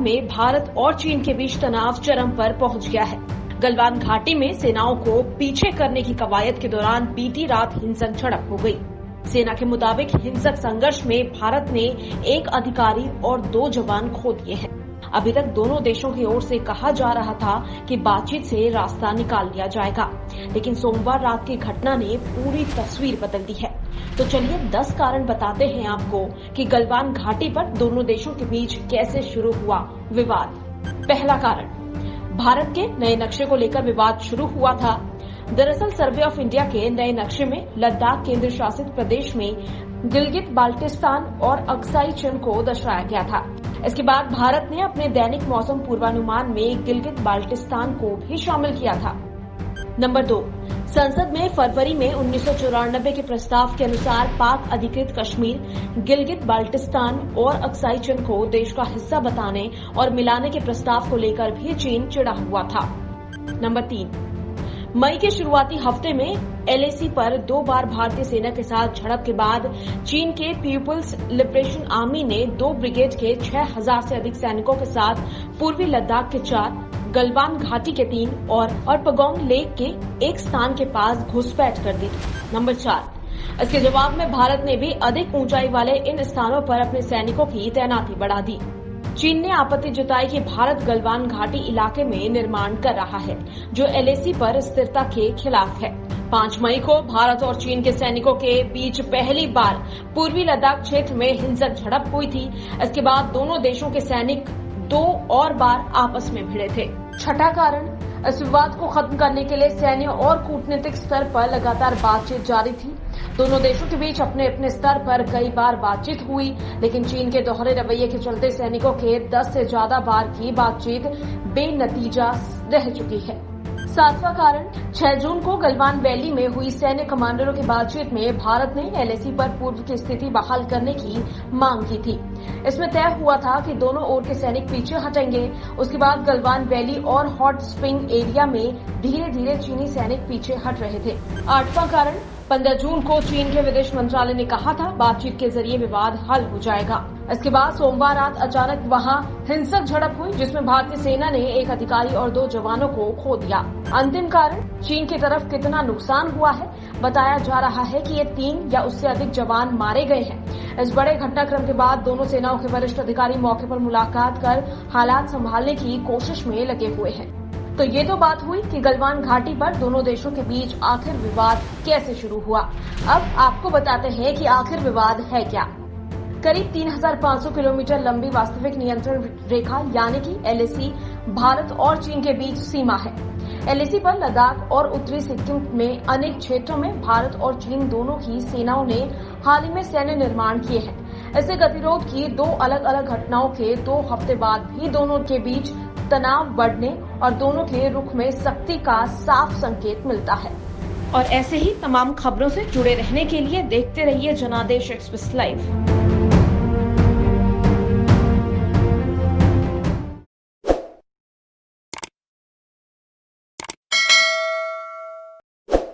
में भारत और चीन के बीच तनाव चरम पर पहुंच गया है। गलवान घाटी में सेनाओं को पीछे करने की कवायद के दौरान बीती रात हिंसक झड़प हो गई। सेना के मुताबिक हिंसक संघर्ष में भारत ने एक अधिकारी और 2 जवान खो दिए हैं। अभी तक दोनों देशों की ओर से कहा जा रहा था कि बातचीत से रास्ता निकाल लिया जाएगा, लेकिन सोमवार रात की घटना ने पूरी तस्वीर बदल दी है। तो चलिए 10 कारण बताते हैं आपको कि गलवान घाटी पर दोनों देशों के बीच कैसे शुरू हुआ विवाद। पहला कारण, भारत के नए नक्शे को लेकर विवाद शुरू हुआ था। दरअसल सर्वे ऑफ इंडिया के नए नक्शे में लद्दाख केंद्र शासित प्रदेश में गिलगित बाल्टिस्तान और अक्साई चिन को दर्शाया गया था। इसके बाद भारत ने अपने दैनिक मौसम पूर्वानुमान में गिलगित बाल्टिस्तान को भी शामिल किया था। नंबर 2, संसद में फरवरी में 1994 के प्रस्ताव के अनुसार पाक अधिकृत कश्मीर, गिलगित बाल्टिस्तान और अक्साई चिन को देश का हिस्सा बताने और मिलाने के प्रस्ताव को लेकर भी चीन चिढ़ा हुआ था। नंबर 3, मई के शुरुआती हफ्ते में LAC पर 2 बार भारतीय सेना के साथ झड़प के बाद चीन के पीपुल्स लिबरेशन आर्मी ने 2 ब्रिगेड के 6000 से अधिक सैनिकों के साथ पूर्वी लद्दाख के 4, गलवान घाटी के 3 और पगोंग लेक के 1 स्थान के पास घुसपैठ कर दी। नंबर 4, इसके जवाब में भारत ने भी अधिक ऊंचाई वाले इन स्थानों पर अपने सैनिकों की तैनाती बढ़ा दी। चीन ने आपत्ति जताई कि भारत गलवान घाटी इलाके में निर्माण कर रहा है, जो LAC पर स्थिरता के खिलाफ है। 5 मई को भारत और चीन के सैनिकों के बीच पहली बार पूर्वी लद्दाख क्षेत्र में हिंसक झड़प हुई थी। इसके बाद दोनों देशों के सैनिक 2 और बार आपस में भिड़े थे। छठा कारण, इस विवाद को खत्म करने के लिए सैन्य और कूटनीतिक स्तर पर लगातार बातचीत जारी थी। दोनों देशों के बीच अपने अपने स्तर पर कई बार बातचीत हुई, लेकिन चीन के दोहरे रवैये के चलते सैनिकों के 10 से ज्यादा बार की बातचीत बेनतीजा रह चुकी है। 7वां कारण, 6 जून को गलवान वैली में हुई सैन्य कमांडरों की बातचीत में भारत ने LAC पर पूर्व की स्थिति बहाल करने की मांग की थी। इसमें तय हुआ था कि दोनों ओर के सैनिक पीछे हटेंगे। उसके बाद गलवान वैली और हॉट स्प्रिंग एरिया में धीरे धीरे चीनी सैनिक पीछे हट रहे थे। 8वां कारण, 15 जून को चीन के विदेश मंत्रालय ने कहा था बातचीत के जरिए विवाद हल हो जाएगा। इसके बाद सोमवार रात अचानक वहां हिंसक झड़प हुई, जिसमें भारतीय सेना ने 1 अधिकारी और 2 जवानों को खो दिया। अंतिम कारण, चीन की तरफ कितना नुकसान हुआ है। बताया जा रहा है कि ये 3 या उससे अधिक जवान मारे गए हैं। इस बड़े घटनाक्रम के बाद दोनों सेनाओं के वरिष्ठ अधिकारी मौके पर मुलाकात कर हालात संभालने की कोशिश में लगे हुए हैं। तो ये तो बात हुई कि गलवान घाटी पर दोनों देशों के बीच आखिर विवाद कैसे शुरू हुआ। अब आपको बताते हैं कि आखिर विवाद है क्या। करीब 3500 किलोमीटर लंबी वास्तविक नियंत्रण रेखा यानी कि LAC भारत और चीन के बीच सीमा है। LAC पर लद्दाख और उत्तरी सिक्किम में अनेक क्षेत्रों में भारत और चीन दोनों की सेनाओं ने हाल ही में सैन्य निर्माण किए हैं। इससे गतिरोध की 2 अलग अलग घटनाओं के 2 हफ्ते बाद भी दोनों के बीच तनाव बढ़ने और दोनों के रुख में सख्ती का साफ संकेत मिलता है। और ऐसे ही तमाम खबरों से जुड़े रहने के लिए देखते रहिए जनादेश एक्सप्रेस लाइव।